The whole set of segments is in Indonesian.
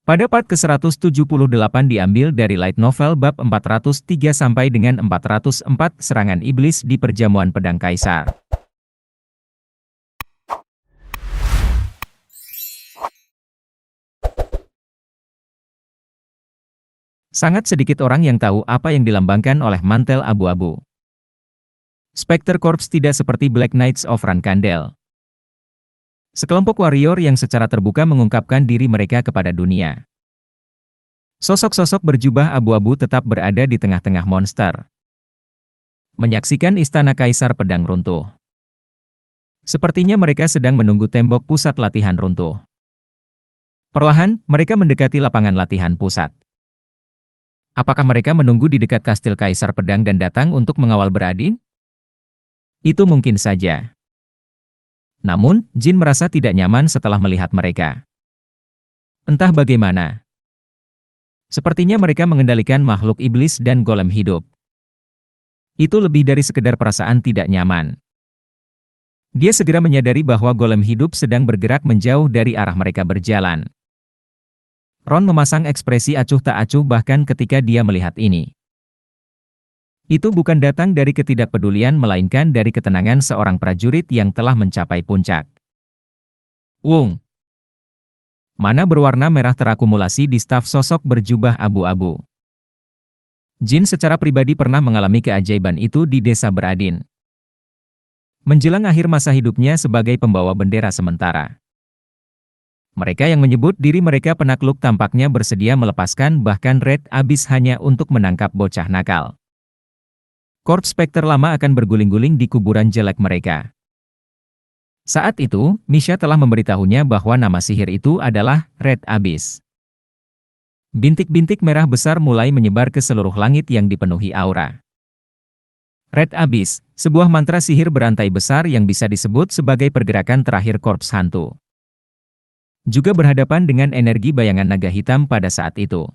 Pada part ke-178 diambil dari Light Novel bab 403 sampai dengan 404 Serangan Iblis di Perjamuan Pedang Kaisar. Sangat sedikit orang yang tahu apa yang dilambangkan oleh mantel abu-abu. Spectre Corps tidak seperti Black Knights of Rankandel. Sekelompok warrior yang secara terbuka mengungkapkan diri mereka kepada dunia. Sosok-sosok berjubah abu-abu tetap berada di tengah-tengah monster. Menyaksikan istana Kaisar Pedang runtuh. Sepertinya mereka sedang menunggu tembok pusat latihan runtuh. Perlahan, mereka mendekati lapangan latihan pusat. Apakah mereka menunggu di dekat kastil Kaisar Pedang dan datang untuk mengawal beradin? Itu mungkin saja. Namun, Jin merasa tidak nyaman setelah melihat mereka. Entah bagaimana. Sepertinya mereka mengendalikan makhluk iblis dan golem hidup. Itu lebih dari sekedar perasaan tidak nyaman. Dia segera menyadari bahwa golem hidup sedang bergerak menjauh dari arah mereka berjalan. Ron memasang ekspresi acuh tak acuh bahkan ketika dia melihat ini. Itu bukan datang dari ketidakpedulian melainkan dari ketenangan seorang prajurit yang telah mencapai puncak. Wung. Mana berwarna merah terakumulasi di staf sosok berjubah abu-abu. Jin secara pribadi pernah mengalami keajaiban itu di desa Beradin. Menjelang akhir masa hidupnya sebagai pembawa bendera sementara. Mereka yang menyebut diri mereka penakluk tampaknya bersedia melepaskan bahkan Red Abyss hanya untuk menangkap bocah nakal. Korps Spectre lama akan berguling-guling di kuburan jelek mereka. Saat itu, Misha telah memberitahunya bahwa nama sihir itu adalah Red Abyss. Bintik-bintik merah besar mulai menyebar ke seluruh langit yang dipenuhi aura. Red Abyss, sebuah mantra sihir berantai besar yang bisa disebut sebagai pergerakan terakhir korps hantu. Juga berhadapan dengan energi bayangan naga hitam pada saat itu.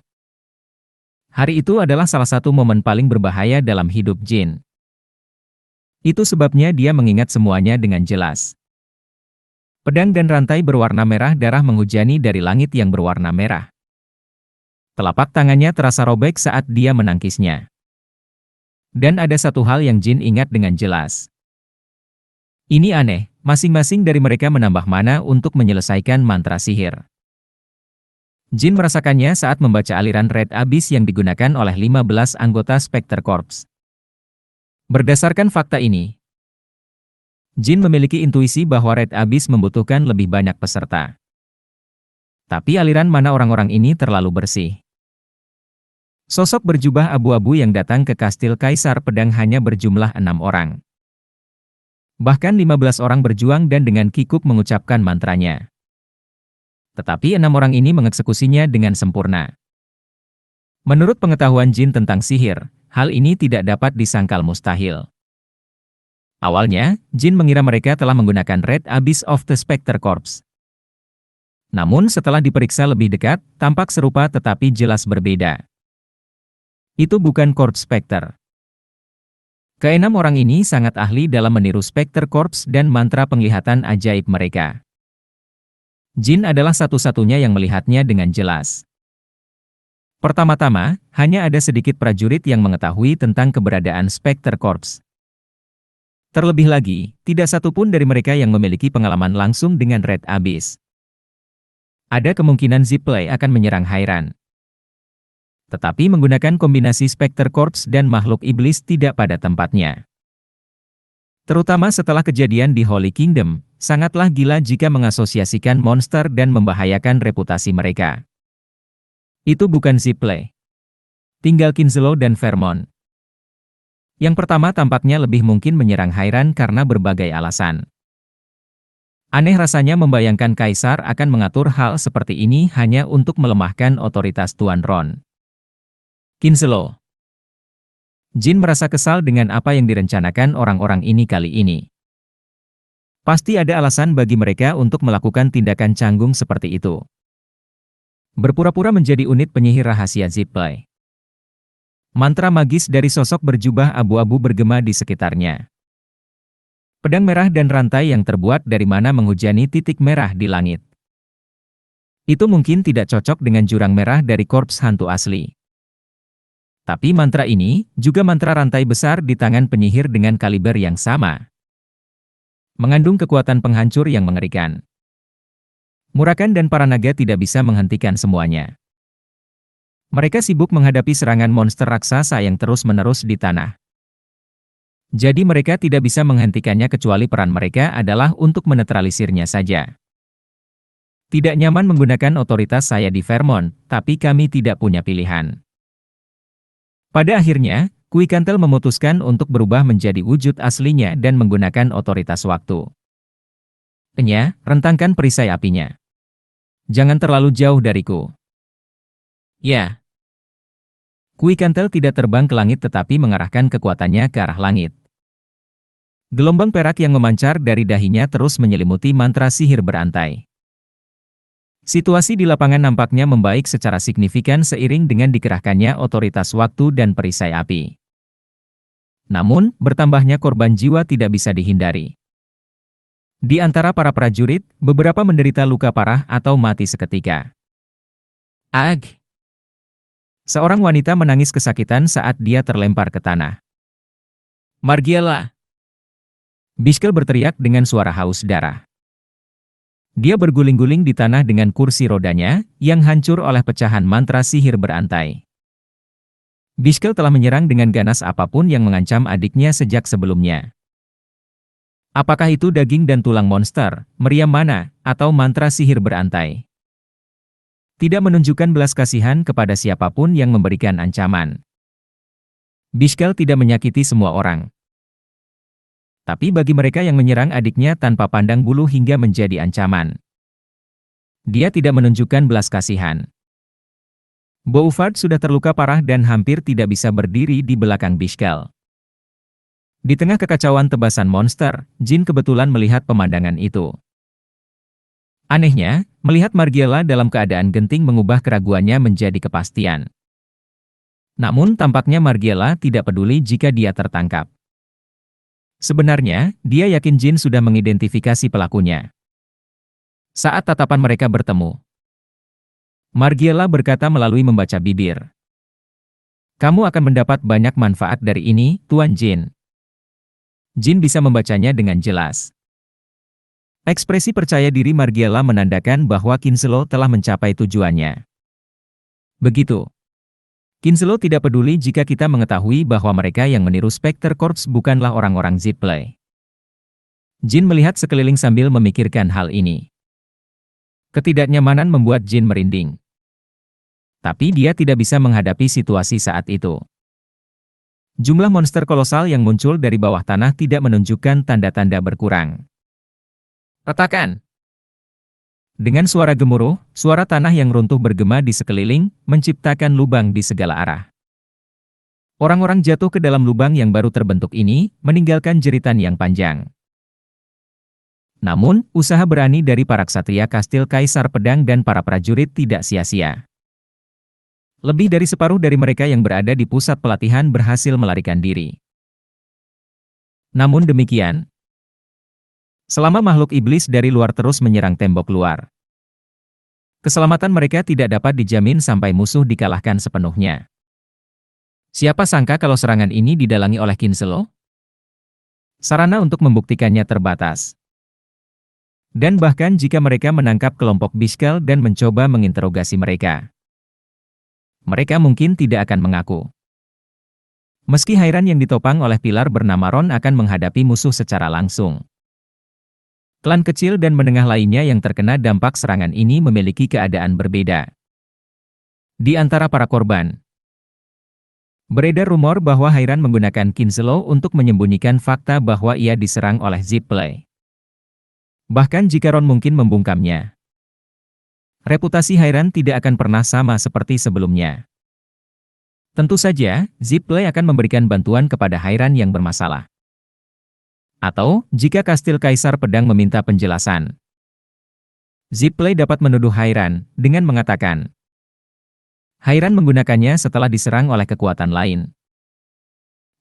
Hari itu adalah salah satu momen paling berbahaya dalam hidup Jin. Itu sebabnya dia mengingat semuanya dengan jelas. Pedang dan rantai berwarna merah darah menghujani dari langit yang berwarna merah. Telapak tangannya terasa robek saat dia menangkisnya. Dan ada satu hal yang Jin ingat dengan jelas. Ini aneh, masing-masing dari mereka menambah mana untuk menyelesaikan mantra sihir. Jin merasakannya saat membaca aliran Red Abyss yang digunakan oleh 15 anggota Spectre Corps. Berdasarkan fakta ini, Jin memiliki intuisi bahwa Red Abyss membutuhkan lebih banyak peserta. Tapi aliran mana orang-orang ini terlalu bersih. Sosok berjubah abu-abu yang datang ke kastil Kaisar Pedang hanya berjumlah 6 orang. Bahkan 15 orang berjuang dan dengan kikuk mengucapkan mantranya. Tetapi 6 orang ini mengeksekusinya dengan sempurna. Menurut pengetahuan Jin tentang sihir, hal ini tidak dapat disangkal mustahil. Awalnya, Jin mengira mereka telah menggunakan Red Abyss of the Spectre Corps. Namun setelah diperiksa lebih dekat, tampak serupa tetapi jelas berbeda. Itu bukan Corps Spectre. Keenam orang ini sangat ahli dalam meniru Spectre Corps dan mantra penglihatan ajaib mereka. Jin adalah satu-satunya yang melihatnya dengan jelas. Pertama-tama, hanya ada sedikit prajurit yang mengetahui tentang keberadaan Spectre Corps. Terlebih lagi, tidak satupun dari mereka yang memiliki pengalaman langsung dengan Red Abyss. Ada kemungkinan Zipley akan menyerang Hairan. Tetapi menggunakan kombinasi Spectre Corps dan makhluk iblis tidak pada tempatnya. Terutama setelah kejadian di Holy Kingdom, sangatlah gila jika mengasosiasikan monster dan membahayakan reputasi mereka. Itu bukan Zipley. Tinggal Kinslow dan Vermont. Yang pertama tampaknya lebih mungkin menyerang Hairan karena berbagai alasan. Aneh rasanya membayangkan Kaisar akan mengatur hal seperti ini hanya untuk melemahkan otoritas Tuan Ron. Kinslow. Jin merasa kesal dengan apa yang direncanakan orang-orang ini kali ini. Pasti ada alasan bagi mereka untuk melakukan tindakan canggung seperti itu. Berpura-pura menjadi unit penyihir rahasia Zipley. Mantra magis dari sosok berjubah abu-abu bergema di sekitarnya. Pedang merah dan rantai yang terbuat dari mana menghujani titik merah di langit. Itu mungkin tidak cocok dengan jurang merah dari korps hantu asli. Tapi mantra ini juga mantra rantai besar di tangan penyihir dengan kaliber yang sama. Mengandung kekuatan penghancur yang mengerikan. Murakan dan para naga tidak bisa menghentikan semuanya. Mereka sibuk menghadapi serangan monster raksasa yang terus-menerus di tanah. Jadi mereka tidak bisa menghentikannya kecuali peran mereka adalah untuk menetralisirnya saja. Tidak nyaman menggunakan otoritas saya di Vermont, tapi kami tidak punya pilihan. Pada akhirnya, Quikantel memutuskan untuk berubah menjadi wujud aslinya dan menggunakan otoritas waktu. Rentangkan perisai apinya. Jangan terlalu jauh dariku. Ya. Quikantel tidak terbang ke langit tetapi mengarahkan kekuatannya ke arah langit. Gelombang perak yang memancar dari dahinya terus menyelimuti mantra sihir berantai. Situasi di lapangan nampaknya membaik secara signifikan seiring dengan dikerahkannya otoritas waktu dan perisai api. Namun, bertambahnya korban jiwa tidak bisa dihindari. Di antara para prajurit, beberapa menderita luka parah atau mati seketika. Ag! Seorang wanita menangis kesakitan saat dia terlempar ke tanah. Margiela! Bishkel berteriak dengan suara haus darah. Dia berguling-guling di tanah dengan kursi rodanya, yang hancur oleh pecahan mantra sihir berantai. Bishkel telah menyerang dengan ganas apapun yang mengancam adiknya sejak sebelumnya. Apakah itu daging dan tulang monster, meriam mana, atau mantra sihir berantai? Tidak menunjukkan belas kasihan kepada siapapun yang memberikan ancaman. Bishkel tidak menyakiti semua orang. Tapi bagi mereka yang menyerang adiknya tanpa pandang bulu hingga menjadi ancaman, dia tidak menunjukkan belas kasihan. Bouvard sudah terluka parah dan hampir tidak bisa berdiri di belakang Bishkel. Di tengah kekacauan tebasan monster, Jin kebetulan melihat pemandangan itu. Anehnya, melihat Margiela dalam keadaan genting mengubah keraguannya menjadi kepastian. Namun tampaknya Margiela tidak peduli jika dia tertangkap. Sebenarnya, dia yakin Jin sudah mengidentifikasi pelakunya. Saat tatapan mereka bertemu, Margiela berkata melalui membaca bibir. Kamu akan mendapat banyak manfaat dari ini, Tuan Jin. Jin bisa membacanya dengan jelas. Ekspresi percaya diri Margiela menandakan bahwa Kinselo telah mencapai tujuannya. Begitu. Kinselo tidak peduli jika kita mengetahui bahwa mereka yang meniru Spectre Corps bukanlah orang-orang Zippley. Jin melihat sekeliling sambil memikirkan hal ini. Ketidaknyamanan membuat Jin merinding. Tapi dia tidak bisa menghadapi situasi saat itu. Jumlah monster kolosal yang muncul dari bawah tanah tidak menunjukkan tanda-tanda berkurang. Retakan! Dengan suara gemuruh, suara tanah yang runtuh bergema di sekeliling, menciptakan lubang di segala arah. Orang-orang jatuh ke dalam lubang yang baru terbentuk ini, meninggalkan jeritan yang panjang. Namun, usaha berani dari para ksatria Kastil Kaisar Pedang dan para prajurit tidak sia-sia. Lebih dari separuh dari mereka yang berada di pusat pelatihan berhasil melarikan diri. Namun demikian, selama makhluk iblis dari luar terus menyerang tembok luar, keselamatan mereka tidak dapat dijamin sampai musuh dikalahkan sepenuhnya. Siapa sangka kalau serangan ini didalangi oleh Kinselo? Sarana untuk membuktikannya terbatas. Dan bahkan jika mereka menangkap kelompok Bishkel dan mencoba menginterogasi mereka, mereka mungkin tidak akan mengaku. Meski Hairan yang ditopang oleh pilar bernama Ron akan menghadapi musuh secara langsung, klan kecil dan menengah lainnya yang terkena dampak serangan ini memiliki keadaan berbeda. Di antara para korban, beredar rumor bahwa Hairan menggunakan Kinselo untuk menyembunyikan fakta bahwa ia diserang oleh Zippley. Bahkan jika Ron mungkin membungkamnya, reputasi Hairan tidak akan pernah sama seperti sebelumnya. Tentu saja, Zippley akan memberikan bantuan kepada Hairan yang bermasalah. Atau, jika Kastil Kaisar Pedang meminta penjelasan, Zippley dapat menuduh Hairan dengan mengatakan, Hairan menggunakannya setelah diserang oleh kekuatan lain.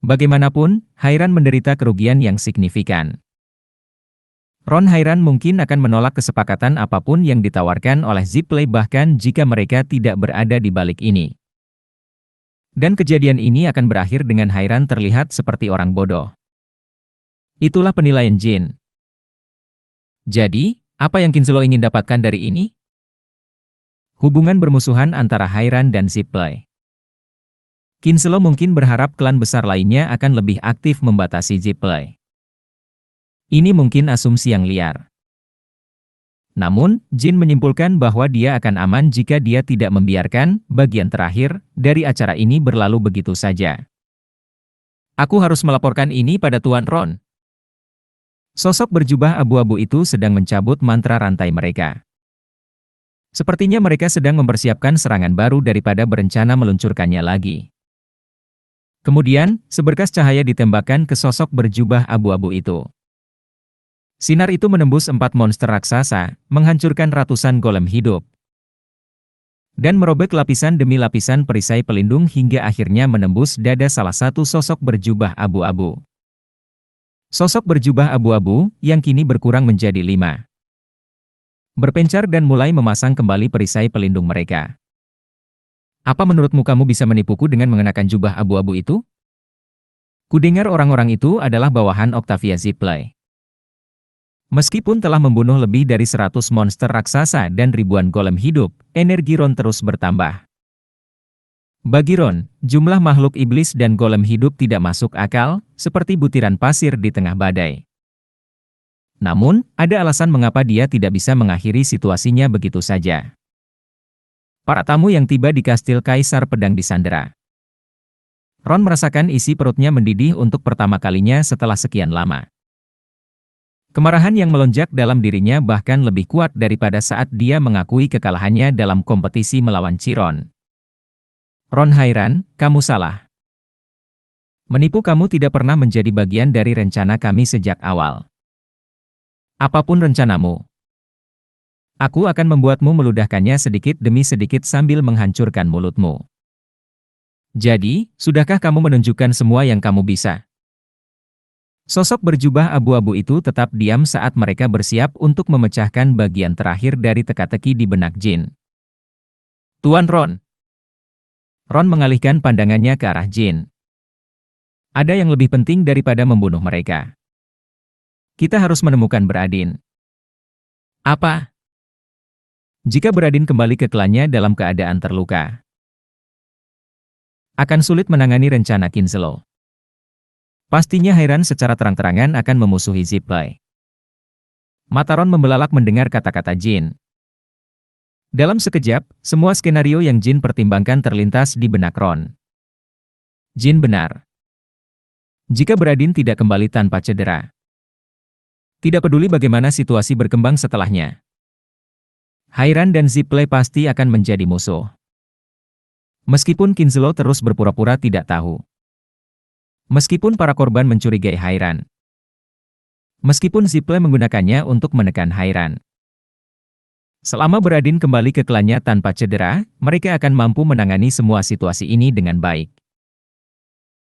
Bagaimanapun, Hairan menderita kerugian yang signifikan. Ron Hairan mungkin akan menolak kesepakatan apapun yang ditawarkan oleh Zipley bahkan jika mereka tidak berada di balik ini. Dan kejadian ini akan berakhir dengan Hairan terlihat seperti orang bodoh. Itulah penilaian Jin. Jadi, apa yang Kinselo ingin dapatkan dari ini? Hubungan bermusuhan antara Hairan dan Zipley. Kinselo mungkin berharap klan besar lainnya akan lebih aktif membatasi Zipley. Ini mungkin asumsi yang liar. Namun, Jin menyimpulkan bahwa dia akan aman jika dia tidak membiarkan bagian terakhir dari acara ini berlalu begitu saja. Aku harus melaporkan ini pada Tuan Ron. Sosok berjubah abu-abu itu sedang mencabut mantra rantai mereka. Sepertinya mereka sedang mempersiapkan serangan baru daripada berencana meluncurkannya lagi. Kemudian, seberkas cahaya ditembakkan ke sosok berjubah abu-abu itu. Sinar itu menembus 4 monster raksasa, menghancurkan ratusan golem hidup, dan merobek lapisan demi lapisan perisai pelindung hingga akhirnya menembus dada salah satu sosok berjubah abu-abu. Sosok berjubah abu-abu, yang kini berkurang menjadi 5. Berpencar dan mulai memasang kembali perisai pelindung mereka. Apa menurutmu kamu bisa menipuku dengan mengenakan jubah abu-abu itu? Kudengar orang-orang itu adalah bawahan Octavia Zipley. Meskipun telah membunuh lebih dari 100 monster raksasa dan ribuan golem hidup, energi Ron terus bertambah. Bagi Ron, jumlah makhluk iblis dan golem hidup tidak masuk akal, seperti butiran pasir di tengah badai. Namun, ada alasan mengapa dia tidak bisa mengakhiri situasinya begitu saja. Para tamu yang tiba di kastil Kaisar Pedang disandera. Ron merasakan isi perutnya mendidih untuk pertama kalinya setelah sekian lama. Kemarahan yang melonjak dalam dirinya bahkan lebih kuat daripada saat dia mengakui kekalahannya dalam kompetisi melawan Chiron. Ron Hairan, kamu salah. Menipu kamu tidak pernah menjadi bagian dari rencana kami sejak awal. Apapun rencanamu, aku akan membuatmu meludahkannya sedikit demi sedikit sambil menghancurkan mulutmu. Jadi, sudahkah kamu menunjukkan semua yang kamu bisa? Sosok berjubah abu-abu itu tetap diam saat mereka bersiap untuk memecahkan bagian terakhir dari teka-teki di benak Jin. Tuan Ron. Ron mengalihkan pandangannya ke arah Jin. Ada yang lebih penting daripada membunuh mereka. Kita harus menemukan Beradin. Apa? Jika Beradin kembali ke klannya dalam keadaan terluka, akan sulit menangani rencana Kinselo. Pastinya Hairan secara terang-terangan akan memusuhi Zipley. Mata Ron membelalak mendengar kata-kata Jin. Dalam sekejap, semua skenario yang Jin pertimbangkan terlintas di benak Ron. Jin benar. Jika Beradin tidak kembali tanpa cedera, tidak peduli bagaimana situasi berkembang setelahnya, Hairan dan Zipley pasti akan menjadi musuh. Meskipun Kinselo terus berpura-pura tidak tahu. Meskipun para korban mencurigai Hairan. Meskipun Zipley menggunakannya untuk menekan Hairan. Selama Beradin kembali ke klannya tanpa cedera, mereka akan mampu menangani semua situasi ini dengan baik.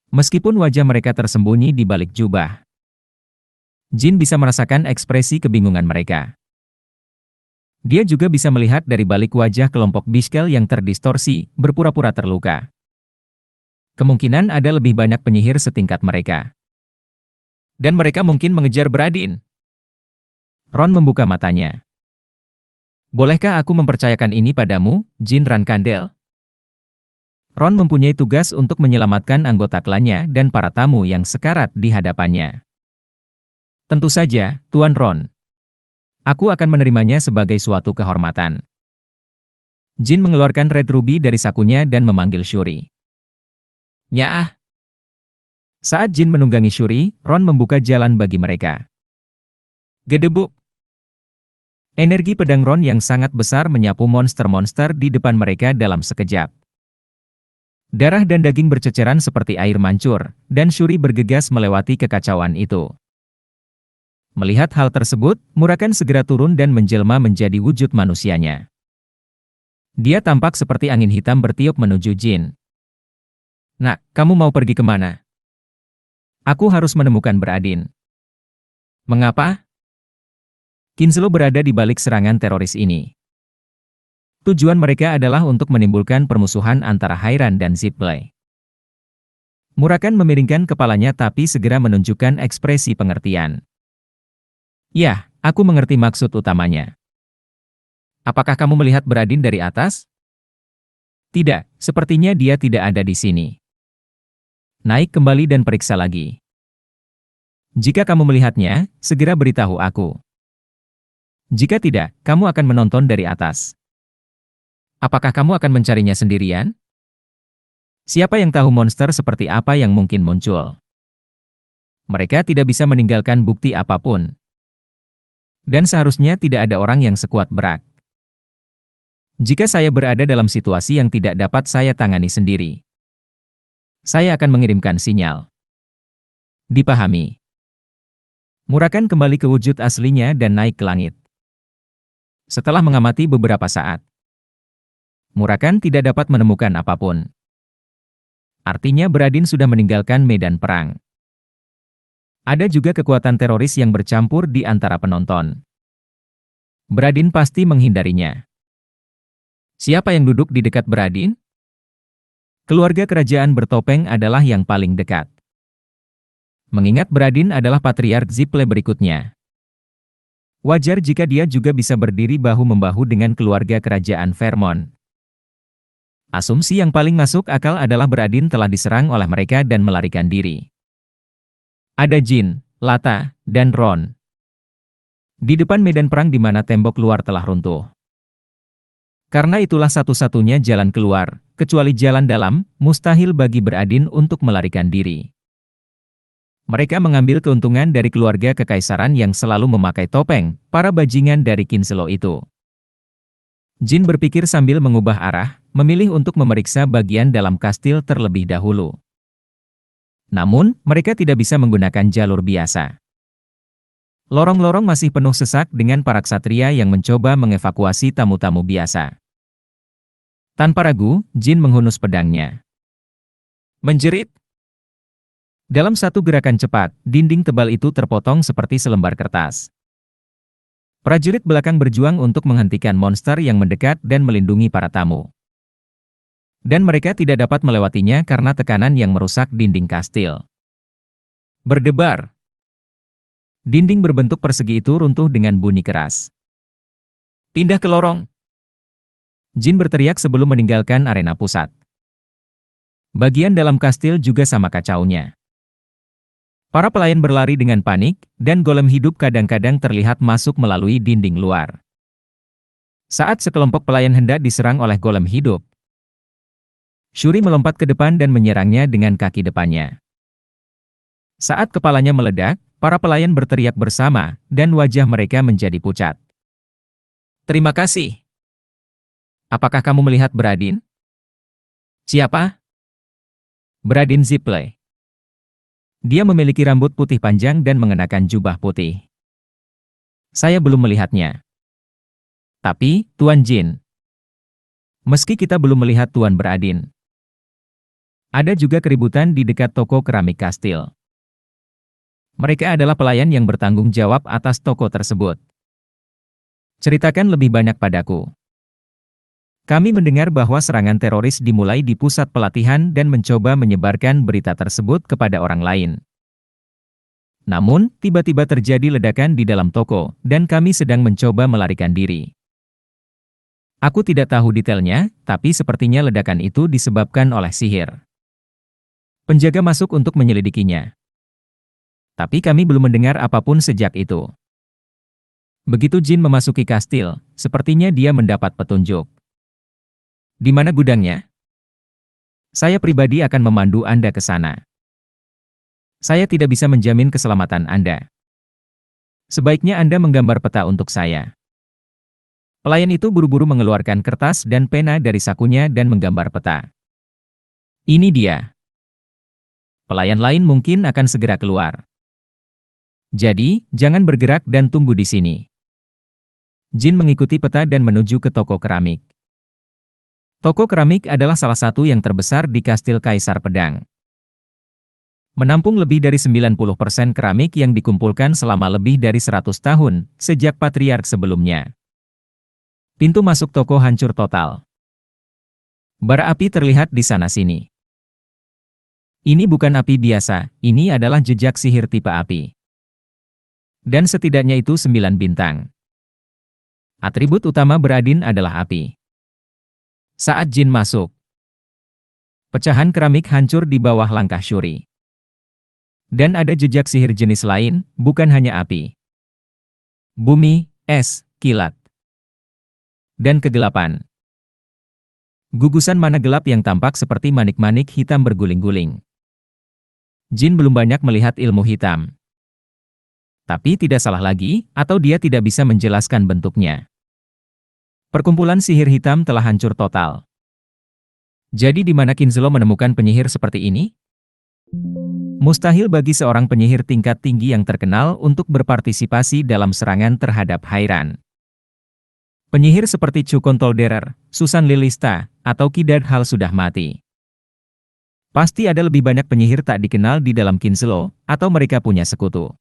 Meskipun wajah mereka tersembunyi di balik jubah, Jin bisa merasakan ekspresi kebingungan mereka. Dia juga bisa melihat dari balik wajah kelompok Biskel yang terdistorsi, berpura-pura terluka. Kemungkinan ada lebih banyak penyihir setingkat mereka. Dan mereka mungkin mengejar Beradin. Ron membuka matanya. Bolehkah aku mempercayakan ini padamu, Jin Rankandel? Ron mempunyai tugas untuk menyelamatkan anggota klannya dan para tamu yang sekarat di hadapannya. Tentu saja, Tuan Ron. Aku akan menerimanya sebagai suatu kehormatan. Jin mengeluarkan Red Ruby dari sakunya dan memanggil Shuri. Nyaah. Saat Jin menunggangi Shuri, Ron membuka jalan bagi mereka. Gedebuk. Energi pedang Ron yang sangat besar menyapu monster-monster di depan mereka dalam sekejap. Darah dan daging berceceran seperti air mancur, dan Shuri bergegas melewati kekacauan itu. Melihat hal tersebut, Murakan segera turun dan menjelma menjadi wujud manusianya. Dia tampak seperti angin hitam bertiup menuju Jin. Nak, kamu mau pergi kemana? Aku harus menemukan Beradin. Mengapa? Kinselo berada di balik serangan teroris ini. Tujuan mereka adalah untuk menimbulkan permusuhan antara Hairan dan Zippley. Murakan memiringkan kepalanya tapi segera menunjukkan ekspresi pengertian. Ya, aku mengerti maksud utamanya. Apakah kamu melihat Bradin dari atas? Tidak, sepertinya dia tidak ada di sini. Naik kembali dan periksa lagi. Jika kamu melihatnya, segera beritahu aku. Jika tidak, kamu akan menonton dari atas. Apakah kamu akan mencarinya sendirian? Siapa yang tahu monster seperti apa yang mungkin muncul? Mereka tidak bisa meninggalkan bukti apapun. Dan seharusnya tidak ada orang yang sekuat Brak. Jika saya berada dalam situasi yang tidak dapat saya tangani sendiri, saya akan mengirimkan sinyal. Dipahami. Murakan kembali ke wujud aslinya dan naik ke langit. Setelah mengamati beberapa saat, Murakan tidak dapat menemukan apapun. Artinya Bradin sudah meninggalkan medan perang. Ada juga kekuatan teroris yang bercampur di antara penonton. Bradin pasti menghindarinya. Siapa yang duduk di dekat Bradin? Keluarga kerajaan bertopeng adalah yang paling dekat. Mengingat Bradin adalah patriark Zippley berikutnya. Wajar jika dia juga bisa berdiri bahu-membahu dengan keluarga kerajaan Vermont. Asumsi yang paling masuk akal adalah Bradin telah diserang oleh mereka dan melarikan diri. Ada Jin, Lata, dan Ron. Di depan medan perang di mana tembok luar telah runtuh. Karena itulah satu-satunya jalan keluar, kecuali jalan dalam, mustahil bagi Bradin untuk melarikan diri. Mereka mengambil keuntungan dari keluarga kekaisaran yang selalu memakai topeng, para bajingan dari Kinselo itu. Jin berpikir sambil mengubah arah, memilih untuk memeriksa bagian dalam kastil terlebih dahulu. Namun, mereka tidak bisa menggunakan jalur biasa. Lorong-lorong masih penuh sesak dengan para ksatria yang mencoba mengevakuasi tamu-tamu biasa. Tanpa ragu, Jin menghunus pedangnya. Menjerit. Dalam satu gerakan cepat, dinding tebal itu terpotong seperti selembar kertas. Prajurit belakang berjuang untuk menghentikan monster yang mendekat dan melindungi para tamu. Dan mereka tidak dapat melewatinya karena tekanan yang merusak dinding kastil. Berdebar. Dinding berbentuk persegi itu runtuh dengan bunyi keras. Pindah ke lorong. Jin berteriak sebelum meninggalkan arena pusat. Bagian dalam kastil juga sama kacaunya. Para pelayan berlari dengan panik, dan golem hidup kadang-kadang terlihat masuk melalui dinding luar. Saat sekelompok pelayan hendak diserang oleh golem hidup, Shuri melompat ke depan dan menyerangnya dengan kaki depannya. Saat kepalanya meledak, para pelayan berteriak bersama, dan wajah mereka menjadi pucat. Terima kasih. Apakah kamu melihat Bradin? Siapa? Bradin Zippley. Dia memiliki rambut putih panjang dan mengenakan jubah putih. Saya belum melihatnya. Tapi, Tuan Jin. Meski kita belum melihat Tuan Bradin. Ada juga keributan di dekat toko keramik kastil. Mereka adalah pelayan yang bertanggung jawab atas toko tersebut. Ceritakan lebih banyak padaku. Kami mendengar bahwa serangan teroris dimulai di pusat pelatihan dan mencoba menyebarkan berita tersebut kepada orang lain. Namun, tiba-tiba terjadi ledakan di dalam toko, dan kami sedang mencoba melarikan diri. Aku tidak tahu detailnya, tapi sepertinya ledakan itu disebabkan oleh sihir. Penjaga masuk untuk menyelidikinya. Tapi kami belum mendengar apapun sejak itu. Begitu Jin memasuki kastil, sepertinya dia mendapat petunjuk. Di mana gudangnya? Saya pribadi akan memandu Anda ke sana. Saya tidak bisa menjamin keselamatan Anda. Sebaiknya Anda menggambar peta untuk saya. Pelayan itu buru-buru mengeluarkan kertas dan pena dari sakunya dan menggambar peta. Ini dia. Pelayan lain mungkin akan segera keluar. Jadi, jangan bergerak dan tunggu di sini. Jin mengikuti peta dan menuju ke toko keramik. Toko keramik adalah salah satu yang terbesar di Kastil Kaisar Pedang. Menampung lebih dari 90% keramik yang dikumpulkan selama lebih dari 100 tahun, sejak patriark sebelumnya. Pintu masuk toko hancur total. Bara api terlihat di sana-sini. Ini bukan api biasa, ini adalah jejak sihir tipe api. Dan setidaknya itu 9 bintang. Atribut utama Beradin adalah api. Saat jin masuk, pecahan keramik hancur di bawah langkah Shuri. Dan ada jejak sihir jenis lain, bukan hanya api. Bumi, es, kilat, dan kegelapan. Gugusan mana gelap yang tampak seperti manik-manik hitam berguling-guling. Jin belum banyak melihat ilmu hitam. Tapi tidak salah lagi, atau dia tidak bisa menjelaskan bentuknya. Perkumpulan sihir hitam telah hancur total. Jadi di mana Kinzelo menemukan penyihir seperti ini? Mustahil bagi seorang penyihir tingkat tinggi yang terkenal untuk berpartisipasi dalam serangan terhadap Hairan. Penyihir seperti Chukon Tolderer, Susan Lilista, atau Kidad Hal sudah mati. Pasti ada lebih banyak penyihir tak dikenal di dalam Kinzelo, atau mereka punya sekutu.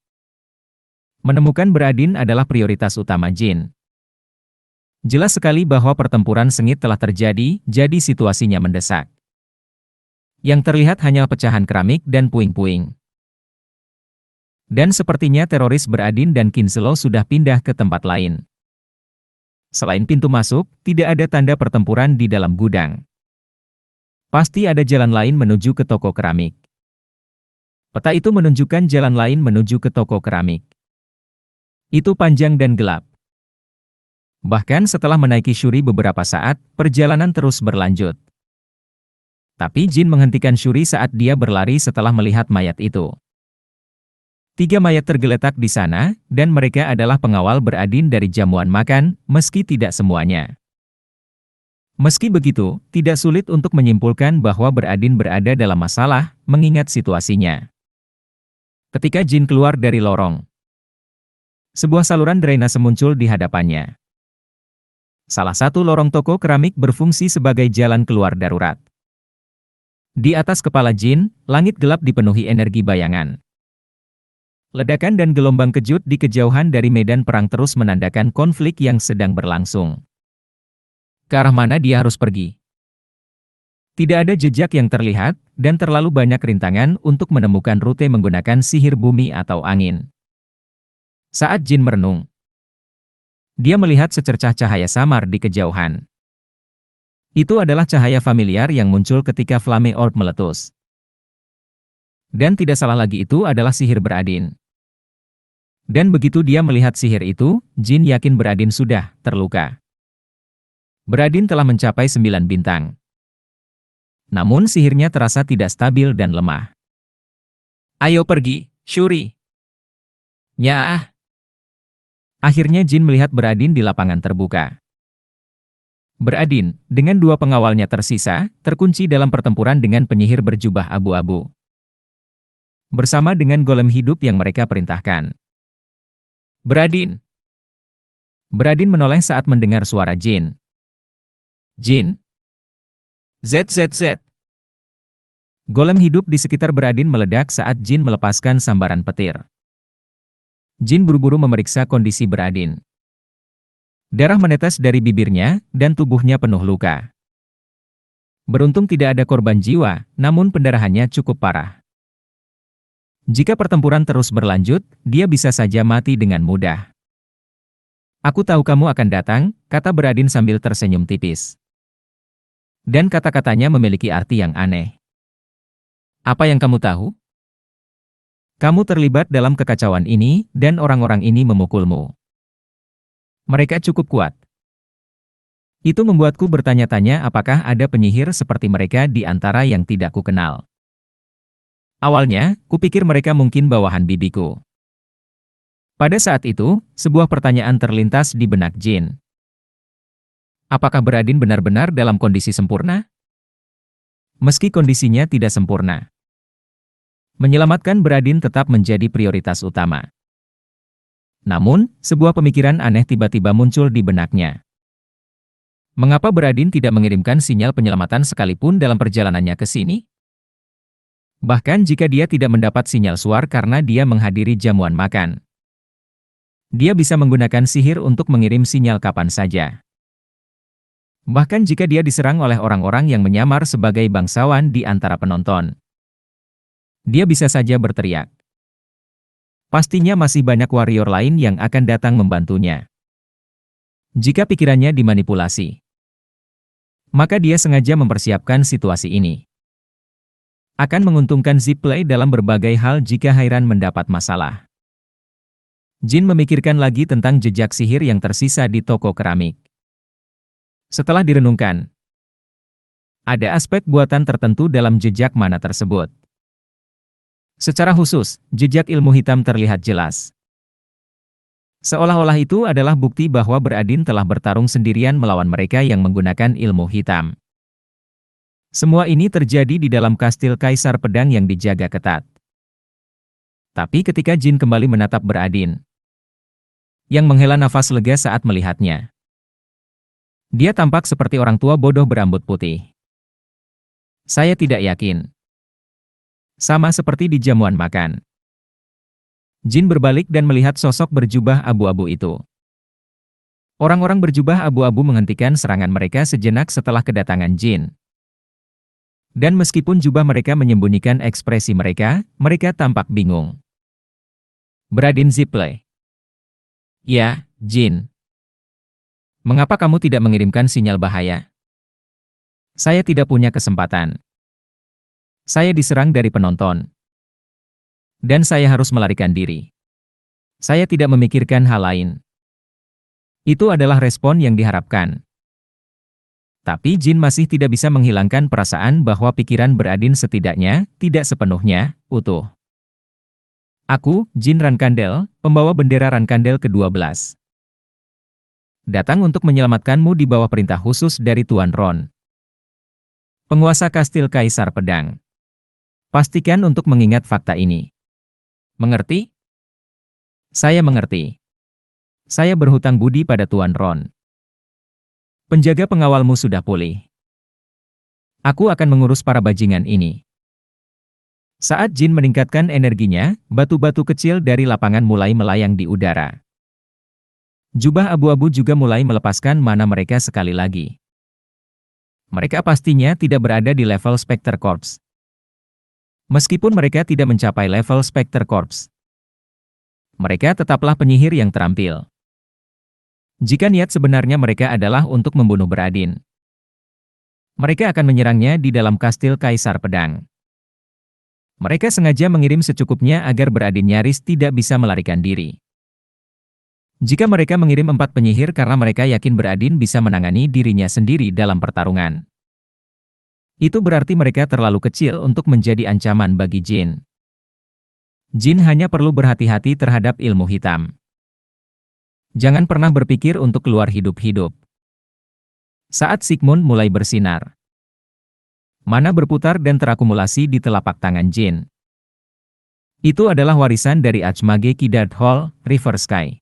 Menemukan Beradin adalah prioritas utama Jin. Jelas sekali bahwa pertempuran sengit telah terjadi, jadi situasinya mendesak. Yang terlihat hanya pecahan keramik dan puing-puing. Dan sepertinya teroris Beradin dan Kinzelo sudah pindah ke tempat lain. Selain pintu masuk, tidak ada tanda pertempuran di dalam gudang. Pasti ada jalan lain menuju ke toko keramik. Peta itu menunjukkan jalan lain menuju ke toko keramik. Itu panjang dan gelap. Bahkan setelah menaiki Shuri beberapa saat, perjalanan terus berlanjut. Tapi Jin menghentikan Shuri saat dia berlari setelah melihat mayat itu. 3 mayat tergeletak di sana, dan mereka adalah pengawal Beradin dari jamuan makan, meski tidak semuanya. Meski begitu, tidak sulit untuk menyimpulkan bahwa Beradin berada dalam masalah, mengingat situasinya. Ketika Jin keluar dari lorong, sebuah saluran drainase muncul di hadapannya. Salah satu lorong toko keramik berfungsi sebagai jalan keluar darurat. Di atas kepala Jin, langit gelap dipenuhi energi bayangan. Ledakan dan gelombang kejut di kejauhan dari medan perang terus menandakan konflik yang sedang berlangsung. Ke arah mana dia harus pergi? Tidak ada jejak yang terlihat, dan terlalu banyak rintangan untuk menemukan rute menggunakan sihir bumi atau angin. Saat Jin merenung, dia melihat secercah cahaya samar di kejauhan. Itu adalah cahaya familiar yang muncul ketika Flame Orb meletus. Dan tidak salah lagi itu adalah sihir Beradin. Dan begitu dia melihat sihir itu, Jin yakin Beradin sudah terluka. Beradin telah mencapai 9 bintang. Namun sihirnya terasa tidak stabil dan lemah. Ayo pergi, Shuri. Nyah. Akhirnya Jin melihat Beradin di lapangan terbuka. Beradin, dengan 2 pengawalnya tersisa, terkunci dalam pertempuran dengan penyihir berjubah abu-abu. Bersama dengan golem hidup yang mereka perintahkan. Beradin! Beradin menoleh saat mendengar suara Jin. Jin! ZZZ! Golem hidup di sekitar Beradin meledak saat Jin melepaskan sambaran petir. Jin buru-buru memeriksa kondisi Beradin. Darah menetes dari bibirnya, dan tubuhnya penuh luka. Beruntung tidak ada korban jiwa, namun pendarahannya cukup parah. Jika pertempuran terus berlanjut, dia bisa saja mati dengan mudah. Aku tahu kamu akan datang, kata Beradin sambil tersenyum tipis. Dan kata-katanya memiliki arti yang aneh. Apa yang kamu tahu? Kamu terlibat dalam kekacauan ini, dan orang-orang ini memukulmu. Mereka cukup kuat. Itu membuatku bertanya-tanya apakah ada penyihir seperti mereka di antara yang tidak kukenal. Awalnya, kupikir mereka mungkin bawahan bibiku. Pada saat itu, sebuah pertanyaan terlintas di benak Jin. Apakah Beradin benar-benar dalam kondisi sempurna? Meski kondisinya tidak sempurna, menyelamatkan Beradin tetap menjadi prioritas utama. Namun, sebuah pemikiran aneh tiba-tiba muncul di benaknya. Mengapa Beradin tidak mengirimkan sinyal penyelamatan sekalipun dalam perjalanannya ke sini? Bahkan jika dia tidak mendapat sinyal suar karena dia menghadiri jamuan makan. Dia bisa menggunakan sihir untuk mengirim sinyal kapan saja. Bahkan jika dia diserang oleh orang-orang yang menyamar sebagai bangsawan di antara penonton. Dia bisa saja berteriak. Pastinya masih banyak warrior lain yang akan datang membantunya. Jika pikirannya dimanipulasi, maka dia sengaja mempersiapkan situasi ini. Akan menguntungkan Zipplay dalam berbagai hal jika Hairan mendapat masalah. Jin memikirkan lagi tentang jejak sihir yang tersisa di toko keramik. Setelah direnungkan, ada aspek buatan tertentu dalam jejak mana tersebut. Secara khusus, jejak ilmu hitam terlihat jelas. Seolah-olah itu adalah bukti bahwa Beradin telah bertarung sendirian melawan mereka yang menggunakan ilmu hitam. Semua ini terjadi di dalam kastil Kaisar Pedang yang dijaga ketat. Tapi ketika Jin kembali menatap Beradin, yang menghela nafas lega saat melihatnya, dia tampak seperti orang tua bodoh berambut putih. Saya tidak yakin. Sama seperti di jamuan makan. Jin berbalik dan melihat sosok berjubah abu-abu itu. Orang-orang berjubah abu-abu menghentikan serangan mereka sejenak setelah kedatangan Jin. Dan meskipun jubah mereka menyembunyikan ekspresi mereka, mereka tampak bingung. Beradin Zipplay. Ya, Jin. Mengapa kamu tidak mengirimkan sinyal bahaya? Saya tidak punya kesempatan. Saya diserang dari penonton. Dan saya harus melarikan diri. Saya tidak memikirkan hal lain. Itu adalah respon yang diharapkan. Tapi Jin masih tidak bisa menghilangkan perasaan bahwa pikiran Beradin setidaknya tidak sepenuhnya utuh. Aku, Jin Rankandel, pembawa bendera Rankandel ke-12. Datang untuk menyelamatkanmu di bawah perintah khusus dari Tuan Ron, penguasa kastil Kaisar Pedang. Pastikan untuk mengingat fakta ini. Mengerti? Saya mengerti. Saya berhutang budi pada Tuan Ron. Penjaga pengawalmu sudah pulih. Aku akan mengurus para bajingan ini. Saat Jin meningkatkan energinya, batu-batu kecil dari lapangan mulai melayang di udara. Jubah abu-abu juga mulai melepaskan mana mereka sekali lagi. Mereka pastinya tidak berada di level Spectre Corps. Meskipun mereka tidak mencapai level Spectre Corps, mereka tetaplah penyihir yang terampil. Jika niat sebenarnya mereka adalah untuk membunuh Beradin, mereka akan menyerangnya di dalam kastil Kaisar Pedang. Mereka sengaja mengirim secukupnya agar Beradin nyaris tidak bisa melarikan diri. Jika mereka mengirim 4 penyihir karena mereka yakin Beradin bisa menangani dirinya sendiri dalam pertarungan, itu berarti mereka terlalu kecil untuk menjadi ancaman bagi Jin. Jin hanya perlu berhati-hati terhadap ilmu hitam. Jangan pernah berpikir untuk keluar hidup-hidup. Saat Sigmund mulai bersinar, mana berputar dan terakumulasi di telapak tangan Jin. Itu adalah warisan dari Archmage Kidart Hall, River Sky.